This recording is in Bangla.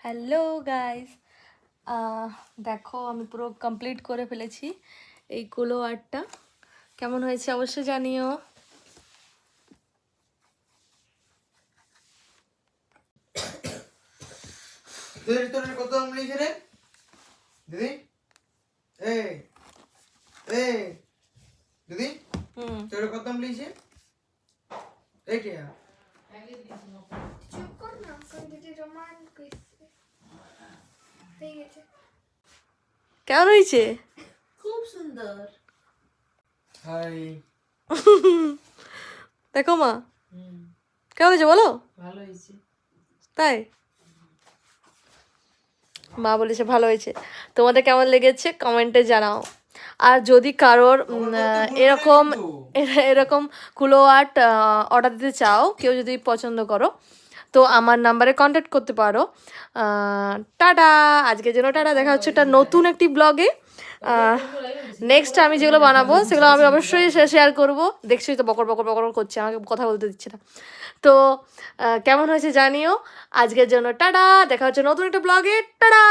হ্যালো গাইস, দেখো আমি পুরো কমপ্লিট করে ফেলেছি এই কুলো আর্টটা। কেমন হয়েছে অবশ্যই জানিও। তোর কত আম লিখে রে দিদি? এই এই দিদি, তোর কত আম লিখে? এইটা চুপ কর না, কোন দিদি রোমান কইছে হয়ে গেছে। কেমন হয়েছে? খুব সুন্দর। হাই দেখো মা, কেমন হয়েছে বলো? ভালো হয়েছে। তাই মা বলেছে ভালো হয়েছে। তোমাদের কেমন লেগেছে কমেন্টে জানাও। আর যদি কারোর এরকম এরকম কুলো আর্ট অর্ডার দিতে চাও, কেউ যদি পছন্দ করো, তো আমার নাম্বারে কন্ট্যাক্ট করতে পারো। টাটা, আজকের জন্য টাটা। দেখা হচ্ছে একটা নতুন একটি ব্লগে। নেক্সট আমি যেগুলো বানাবো সেগুলো আমি অবশ্যই শেয়ার করবো। দেখছোই তো বকর বকর বকর করছে, আমাকে কথা বলতে দিচ্ছে না। তো কেমন হয়েছে জানিও। আজকের জন্য টাটা, দেখা হচ্ছে নতুন একটা ব্লগে। টাটা।